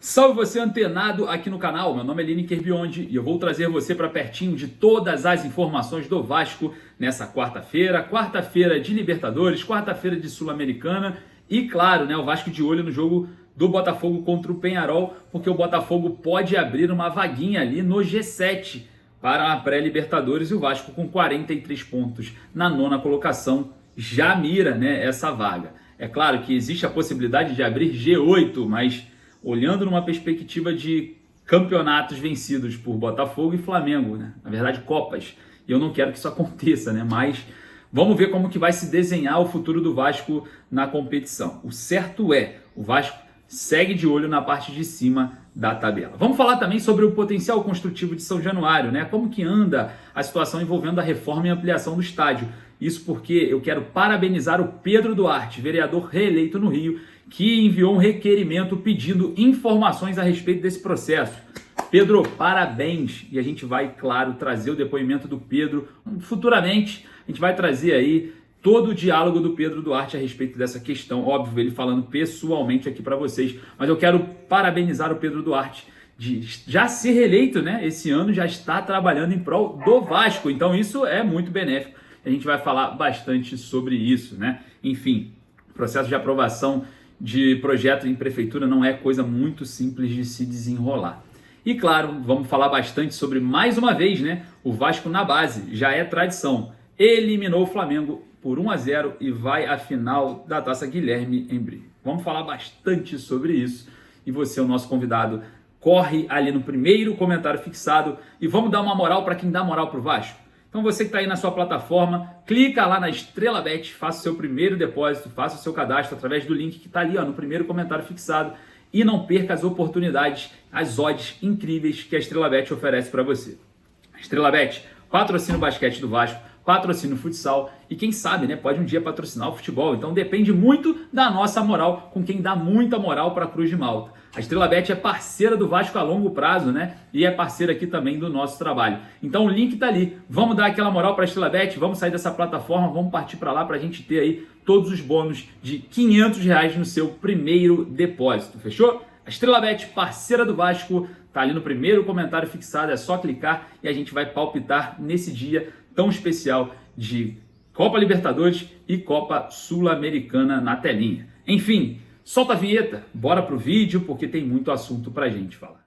Salve você antenado aqui no canal, meu nome é Lineker Biondi e eu vou trazer você para pertinho de todas as informações do Vasco nessa quarta-feira de Libertadores, quarta-feira de Sul-Americana e claro, né, o Vasco de olho no jogo do Botafogo contra o Peñarol, porque o Botafogo pode abrir uma vaguinha ali no G7 para a pré-Libertadores e o Vasco com 43 pontos na nona colocação já mira, né, essa vaga. É claro que existe a possibilidade de abrir G8, mas olhando numa perspectiva de campeonatos vencidos por Botafogo e Flamengo, né? Na verdade, Copas. E eu não quero que isso aconteça, né? Mas vamos ver como que vai se desenhar o futuro do Vasco na competição. O certo é, o Vasco segue de olho na parte de cima da tabela. Vamos falar também sobre o potencial construtivo de São Januário, né? Como que anda a situação envolvendo a reforma e ampliação do estádio. Isso porque eu quero parabenizar o Pedro Duarte, vereador reeleito no Rio, que enviou um requerimento pedindo informações a respeito desse processo. Pedro, parabéns! E a gente vai, claro, trazer o depoimento do Pedro. Futuramente, a gente vai trazer aí todo o diálogo do Pedro Duarte a respeito dessa questão. Óbvio, ele falando pessoalmente aqui para vocês. Mas eu quero parabenizar o Pedro Duarte de já ser reeleito, né? Esse ano já está trabalhando em prol do Vasco. Então isso é muito benéfico. A gente vai falar bastante sobre isso, né? Enfim, o processo de aprovação de projeto em prefeitura não é coisa muito simples de se desenrolar. E claro, vamos falar bastante sobre, mais uma vez, né, o Vasco na base, já é tradição. Eliminou o Flamengo por 1-0 e vai à final da Taça Guilherme Embry. Vamos falar bastante sobre isso e você é o nosso convidado. Corre ali no primeiro comentário fixado e vamos dar uma moral para quem dá moral para o Vasco. Então você que está aí na sua plataforma, clica lá na Estrela Bet, faça o seu primeiro depósito, faça o seu cadastro através do link que está ali no primeiro comentário fixado e não perca as oportunidades, as odds incríveis que a Estrela Bet oferece para você. A Estrela Bet patrocina o basquete do Vasco, patrocina o futsal e quem sabe, né, pode um dia patrocinar o futebol. Então depende muito da nossa moral com quem dá muita moral para a Cruz de Malta. A Estrela Bet é parceira do Vasco a longo prazo, né? E é parceira aqui também do nosso trabalho. Então o link tá ali. Vamos dar aquela moral para a Estrela Bet, vamos sair dessa plataforma, vamos partir para lá para a gente ter aí todos os bônus de R$500 no seu primeiro depósito, fechou? A Estrela Bet, parceira do Vasco, tá ali no primeiro comentário fixado, é só clicar e a gente vai palpitar nesse dia tão especial de Copa Libertadores e Copa Sul-Americana na telinha. Enfim, solta a vinheta, bora pro vídeo, porque tem muito assunto pra gente falar.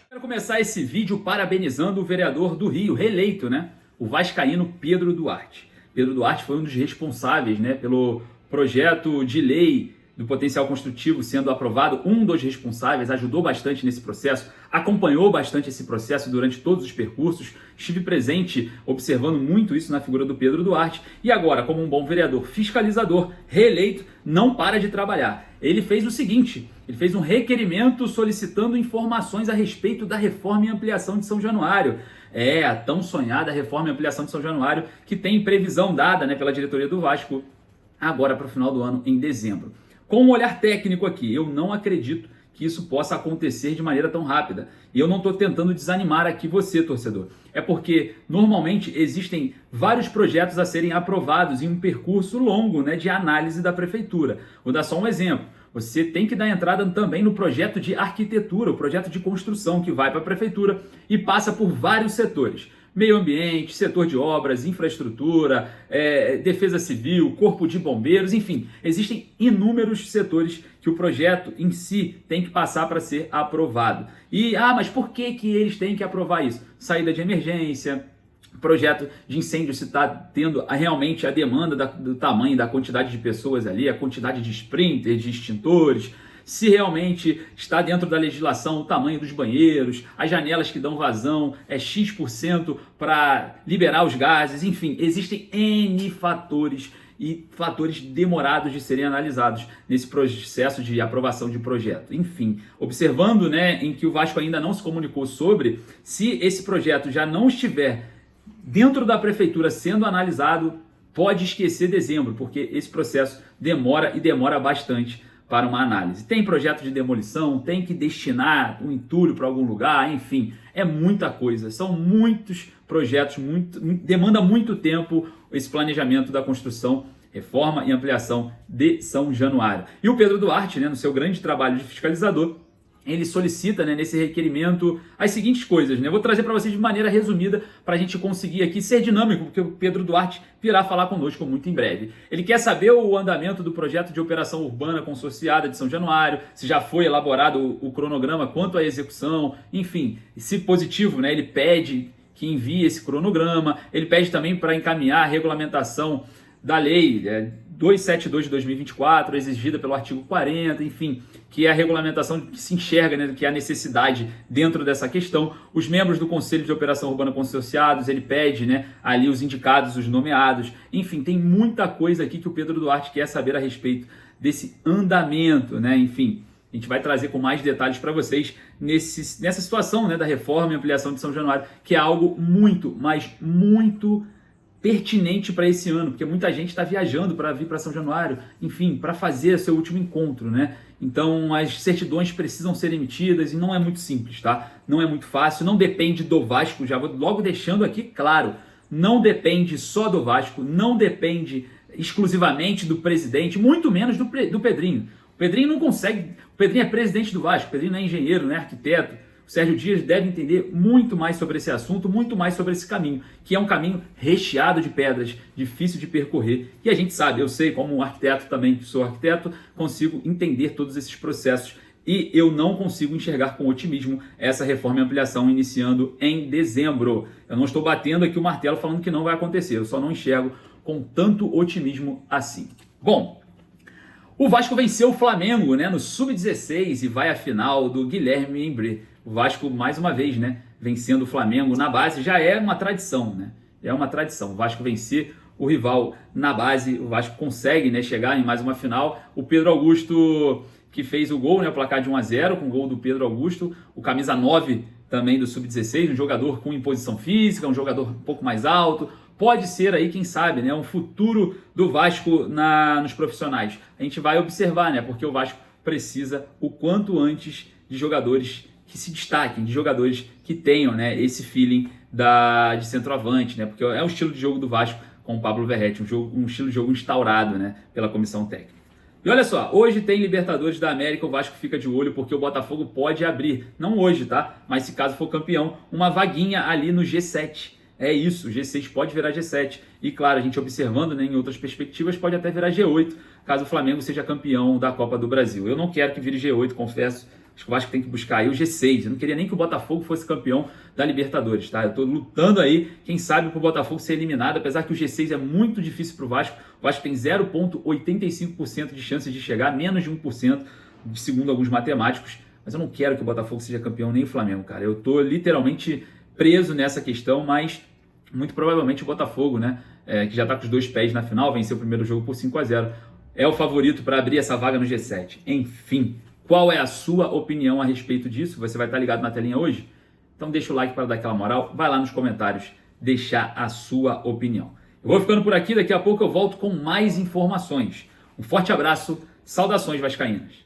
Quero começar esse vídeo parabenizando o vereador do Rio, reeleito, né? O vascaíno Pedro Duarte. Pedro Duarte foi um dos responsáveis, né, pelo projeto de lei do potencial construtivo sendo aprovado, um dos responsáveis, ajudou bastante nesse processo, acompanhou bastante esse processo durante todos os percursos, estive presente observando muito isso na figura do Pedro Duarte e agora, como um bom vereador fiscalizador, reeleito, não para de trabalhar. Ele fez o seguinte, ele fez um requerimento solicitando informações a respeito da reforma e ampliação de São Januário. É, a tão sonhada reforma e ampliação de São Januário, que tem previsão dada, né, pela diretoria do Vasco agora para o final do ano, em dezembro. Com um olhar técnico aqui, eu não acredito que isso possa acontecer de maneira tão rápida. E eu não estou tentando desanimar aqui você, torcedor. É porque, normalmente, existem vários projetos a serem aprovados em um percurso longo, né, de análise da prefeitura. Vou dar só um exemplo. Você tem que dar entrada também no projeto de arquitetura, o projeto de construção que vai para a prefeitura e passa por vários setores. Meio ambiente, setor de obras, infraestrutura, defesa civil, corpo de bombeiros, enfim, existem inúmeros setores que o projeto em si tem que passar para ser aprovado. E, mas por que eles têm que aprovar isso? Saída de emergência, projeto de incêndio, se está tendo realmente a demanda do tamanho, da quantidade de pessoas ali, a quantidade de sprinters, de extintores, se realmente está dentro da legislação o tamanho dos banheiros, as janelas que dão vazão, X% para liberar os gases, enfim, existem N fatores e fatores demorados de serem analisados nesse processo de aprovação de projeto. Enfim, observando, né, em que o Vasco ainda não se comunicou sobre, se esse projeto já não estiver dentro da prefeitura sendo analisado, pode esquecer dezembro, porque esse processo demora e demora bastante para uma análise. Tem projeto de demolição, tem que destinar o entulho para algum lugar, enfim, é muita coisa. São muitos projetos, demanda muito tempo esse planejamento da construção, reforma e ampliação de São Januário. E o Pedro Duarte, né, no seu grande trabalho de fiscalizador, ele solicita, né, nesse requerimento as seguintes coisas, né? Eu vou trazer para vocês de maneira resumida para a gente conseguir aqui ser dinâmico, porque o Pedro Duarte virá falar conosco muito em breve. Ele quer saber o andamento do projeto de operação urbana consorciada de São Januário, se já foi elaborado o cronograma quanto à execução, enfim, se positivo, né, ele pede que envie esse cronograma, ele pede também para encaminhar a regulamentação da lei 272 de 2024, exigida pelo artigo 40, enfim, que é a regulamentação que se enxerga, né, que é a necessidade dentro dessa questão. Os membros do Conselho de Operação Urbana Consorciados, ele pede, né, ali os indicados, os nomeados, enfim, tem muita coisa aqui que o Pedro Duarte quer saber a respeito desse andamento, né, enfim. A gente vai trazer com mais detalhes para vocês nessa situação, né, da reforma e ampliação de São Januário, que é algo muito, mas muito pertinente para esse ano, porque muita gente está viajando para vir para São Januário, enfim, para fazer seu último encontro, né? Então as certidões precisam ser emitidas e não é muito simples, tá? Não é muito fácil, não depende do Vasco, já vou logo deixando aqui claro, não depende só do Vasco, não depende exclusivamente do presidente, muito menos do Pedrinho. O Pedrinho não consegue, o Pedrinho é presidente do Vasco, o Pedrinho não é engenheiro, não é arquiteto. O Sérgio Dias deve entender muito mais sobre esse assunto, muito mais sobre esse caminho, que é um caminho recheado de pedras, difícil de percorrer. E a gente sabe, eu sei, como um arquiteto também, que sou arquiteto, consigo entender todos esses processos e eu não consigo enxergar com otimismo essa reforma e ampliação iniciando em dezembro. Eu não estou batendo aqui o martelo falando que não vai acontecer, eu só não enxergo com tanto otimismo assim. Bom, o Vasco venceu o Flamengo, né, no Sub-16 e vai à final do Guilherme Embré. O Vasco, mais uma vez, né, vencendo o Flamengo na base, já é uma tradição, né? É uma tradição. O Vasco vencer o rival na base, o Vasco consegue, né, chegar em mais uma final. O Pedro Augusto, que fez o gol, né, o placar de 1-0, com o gol do Pedro Augusto. O camisa 9 também do Sub-16, um jogador com imposição física, um jogador um pouco mais alto. Pode ser aí, quem sabe, né, um futuro do Vasco nos profissionais. A gente vai observar, né, porque o Vasco precisa o quanto antes de jogadores que se destaquem, de jogadores que tenham, né, esse feeling de centroavante, né, porque é o estilo de jogo do Vasco com o Pablo Verratti, um estilo de jogo instaurado, né, pela comissão técnica. E olha só, hoje tem Libertadores da América, o Vasco fica de olho porque o Botafogo pode abrir, não hoje, tá, mas se caso for campeão, uma vaguinha ali no G7. É isso, o G6 pode virar G7. E claro, a gente observando, né, em outras perspectivas, pode até virar G8, caso o Flamengo seja campeão da Copa do Brasil. Eu não quero que vire G8, confesso. Acho que o Vasco tem que buscar aí o G6. Eu não queria nem que o Botafogo fosse campeão da Libertadores, tá? Eu tô lutando aí, quem sabe, pro Botafogo ser eliminado, apesar que o G6 é muito difícil pro Vasco. O Vasco tem 0,85% de chances de chegar, menos de 1%, segundo alguns matemáticos. Mas eu não quero que o Botafogo seja campeão, nem o Flamengo, cara. Eu tô literalmente preso nessa questão, mas muito provavelmente o Botafogo, né, que já está com os dois pés na final, venceu o primeiro jogo por 5-0, é o favorito para abrir essa vaga no G7. Enfim, qual é a sua opinião a respeito disso? Você vai estar ligado na telinha hoje? Então deixa o like para dar aquela moral, vai lá nos comentários deixar a sua opinião. Eu vou ficando por aqui, daqui a pouco eu volto com mais informações. Um forte abraço, saudações vascaínas.